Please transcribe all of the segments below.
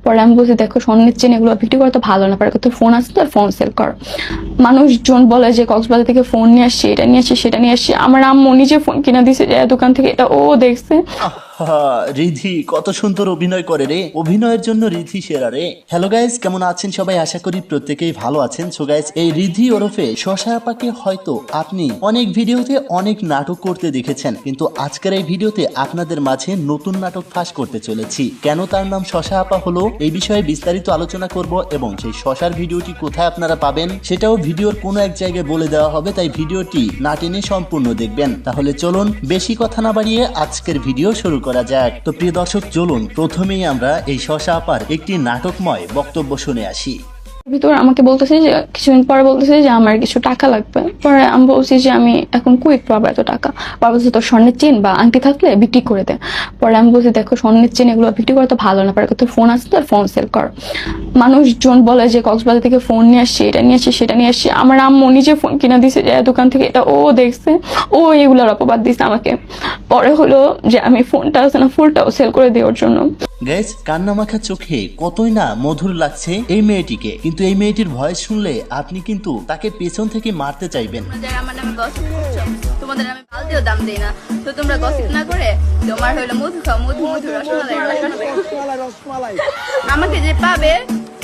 পরে আমি বলছি দেখো স্বর্ণের চেন এগুলো বিক্রি করা তো ভালো না, পরে তো ফোন আসছে তো ফোন সেল কর। মানুষজন বলে যে কক্সবাজার থেকে ফোন নিয়ে আসছি, এটা নিয়ে আসছি, সেটা নিয়ে আসছি। আমার আম্মু নিজে ফোন কিনে দিছে যে দোকান থেকে, এটা ও দেখছে। রিধি কত সুন্দর অভিনয় করে রে, অভিনয়ের জন্য রিধি সেরা রে। হ্যালো গাইস, কেমন আছেন সবাই? আশা করি প্রত্যেকেই ভালো আছেন। সো গাইস, এই রিধি ওরফে শশা আপাকে হয়তো আপনি অনেক ভিডিওতে অনেক নাটক করতে দেখেছেন, কিন্তু আজকের এই ভিডিওতে আপনাদের মাঝে নতুন নাটক ফাঁস করতে চলেছি। কেন তার নাম শশা আপা হলো এই বিষয়ে বিস্তারিত আলোচনা করব, এবং সেই শশার ভিডিওটি কোথায় আপনারা পাবেন সেটাও ভিডিওর কোনো এক জায়গায় বলে দেওয়া হবে, তাই ভিডিওটি না টেনে সম্পূর্ণ দেখবেন। তাহলে চলুন বেশি কথা না বাড়িয়ে আজকের ভিডিও শুরু করা যাক। তো প্রিয় দর্শক, চলুন প্রথমেই আমরা এই শশা আপার একটি নাটকময় বক্তব্য শুনে আসি। ভিতর আমাকে বলতেছে যে কিছুদিন পরে বলতেছে যে আমার কিছু টাকা লাগবে। পরে আমি বলছি যে আমি এখন কুইক পাবো এত টাকা। পরে বলছে তোর স্বর্ণের চেন বা আংটি থাকলে বিক্রি করে দে। পরে আমি বলছি দেখো স্বর্ণের চেন এগুলো বিক্রি করা তো ভালো না, পরে তো ফোন আসছে তো ফোন সেল কর। মানুষজন বলে যে কক্সবাজার থেকে ফোন নিয়ে আসছি, এটা নিয়ে আসছি, সেটা নিয়ে আসছি। আমার আম্মু নিজে ফোন কিনে দিছে যে দোকান থেকে, এটা ও দেখছে, ও এগুলোর অপবাদ দিছে আমাকে। পরে হলো যে আমি ফোনটা আছে না ফুলটাও সেল করে দেওয়ার জন্য। গাইস, কান্নামাখা চোখে কতই না মধুর লাগছে এই মেয়েটিকে, কিন্তু এই মেয়েটির ভয়েস শুনলে আপনি কিন্তু তাকে পেছন থেকে মারতে চাইবেন। যারা আমার নামে গসিপ করছো, তোমাদের আমি বালতিও দাম দেই না, তো তোমরা গসিপ না করে তোমার হইলো মধু খাও, মধু মধু রসমালাই রসমালাই। আমাকে যে পাবে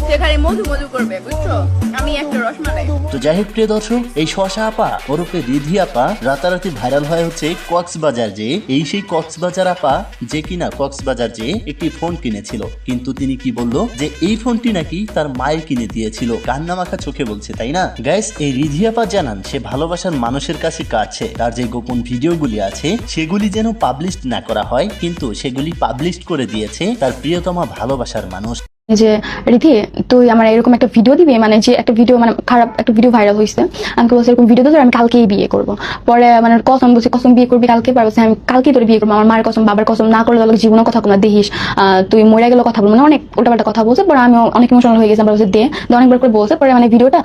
সে খালি মধু মধু করবে, বুঝছো? আমি একটা রসমালাই। তো যাই হোক প্রিয় দর্শক, এই শশা আপা ওরফে রিধি আপা রাতারাতি ভাইরাল হয়ে হচ্ছে কক্সবাজার যে এই সেই কক্সবাজার আপা যে কিনা কক্সবাজার যে একটি ফোন কিনেছিল, কিন্তু তিনি কি বললো যে এই ফোনটি নাকি তার মায়ের কিনে দিয়েছিল। কান্নামাখা চোখে বলছে, তাই না গাইস? এই রিধি আপা জানান সে ভালোবাসার মানুষের কাছে কাছে তার যে গোপন ভিডিওগুলি আছে সেগুলি যেন পাবলিশ না করা হয়, কিন্তু সেগুলি পাবলিশ করে দিয়েছে তার প্রিয়তমা ভালোবাসার মানুষ। যে রিধি তুই আমার এরকম একটা ভিডিও দিবি, মানে যে একটা ভিডিও মানে খারাপ একটা ভিডিও ভাইরাল হয়েছে, আমাকে বলছে এরকম ভিডিও দিতে আমি কালকেই বিয়ে করবো। পরে মানে কসম বলছি, কসম বিয়ে করবি কালকে? পরে বলছে আমি কালকেই তোর বিয়ে করবো, আমার মায়ের কসম বাবার কসম, না করলে তোর জীবনের কথা কোনো দেখিস, তুই মরে গেলে কথা বলবো, মানে অনেক উল্টাপাল্টা কথা বলছে। পরে আমি অনেক ইমোশনাল হয়ে গেছি, বলছে দে অনেকবার করে বলছে। পরে মানে ভিডিওটা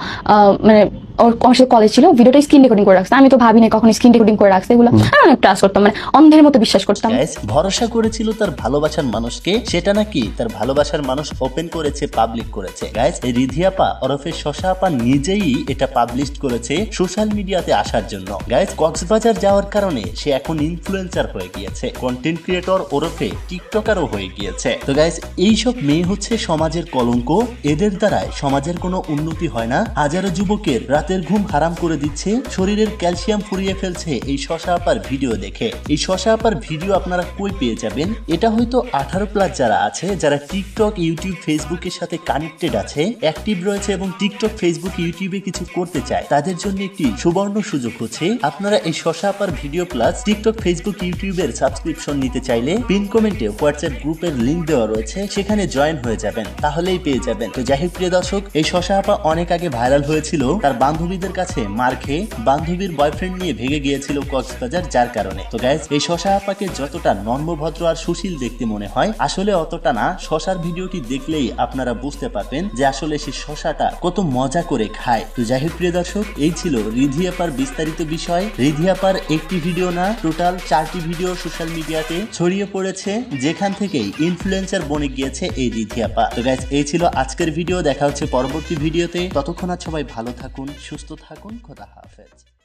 মানে ওর সাথে কলেজ ছিল, ভিডিওটা স্ক্রিন রেকর্ডিং করে রাখছে। আমি তো ভাবি না কখন স্ক্রিন রেকর্ডিং করে রাখছে, এগুলো আমি অনেক ট্রাস্ট করতাম, মানে অন্ধের মতো বিশ্বাস করতাম। ভরসা করেছিল তার ভালোবাসার মানুষকে, সেটা নাকি তার ভালোবাসার মানুষ ওপেন করেছে, পাবলিক করেছে। গাইস, এই রিধি আপা ওরফে শশা আপা নিজেই এটা পাবলিশ করেছে সোশ্যাল মিডিয়াতে আসার জন্য। গাইস, কক্সবাজার যাওয়ার কারণে সে এখন ইনফ্লুয়েন্সার হয়ে গিয়েছে, কন্টেন্ট ক্রিয়েটর ওরফে টিকটকারও হয়ে গিয়েছে। তো গাইস, এইসব মেয়ে হচ্ছে সমাজের কলঙ্ক, এদের দ্বারাই সমাজের কোনো উন্নতি হয় না। হাজারো যুবকের রাতের ঘুম হারাম করে দিচ্ছে, শরীরের ক্যালসিয়াম ফুরিয়ে ফেলছে এই শশা আপার ভিডিও দেখে। এই শশা আপার ভিডিও আপনারা কই পেয়ে যাবেন? এটা হয়তো 18+ যারা আছে, যারা টিকটক, ইউটিউব, ফেসবুকের সাথে কানেক্টেড আছে, অ্যাক্টিভ রয়েছে এবং টিকটক, ফেসবুক, ইউটিউবে কিছু করতে চায়, তাদের জন্য একটি সুবর্ণ সুযোগ হচ্ছে আপনারা এই শশা আপার ভিডিও প্লাস টিকটক, ফেসবুক, ইউটিউবের সাবস্ক্রিপশন নিতে চাইলে পিন কমেন্টে হোয়াটসঅ্যাপ গ্রুপের লিংক দেওয়া রয়েছে, সেখানে জয়েন হয়ে যাবেন, তাহলেই পেয়ে যাবেন। তো যাই হোক প্রিয় দর্শক, এই শশা আপা অনেক আগে ভাইরাল হয়েছিল তার বান্ধবীদের কাছে মার খেয়ে, বান্ধবীর বয়ফ্রেন্ড নিয়ে ভেগে গিয়েছিল কক্সবাজার, যার কারণে। তো গাইস, এই শশা আপাকে যতটা নম্রভদ্র আর সুশীল দেখতে মনে হয়, আসলে অতটা না। শশার ভিডিওটি দেখলেই আপনারা বুঝতে পারবেন যে আসলে সে শশাটা কত মজা করে খায়। তো যাই হোক প্রিয় দর্শক, এই ছিল রিধি আপার বিস্তারিত বিষয়। রিধি আপার একটি ভিডিও না, টোটাল 4টি ভিডিও সোশ্যাল মিডিয়াতে ছড়িয়ে পড়েছে, যেখান থেকেই ইনফ্লুয়েন্সার বনে গিয়েছে এই রিধি আপা। তো গাইস, এই ছিল আজকের ভিডিও। দেখা হচ্ছে পরবর্তী ভিডিওতে। ততক্ষণ আর সবাই ভালো থাকুন, সুস্থ থাকুন, খোদা হাফেজ।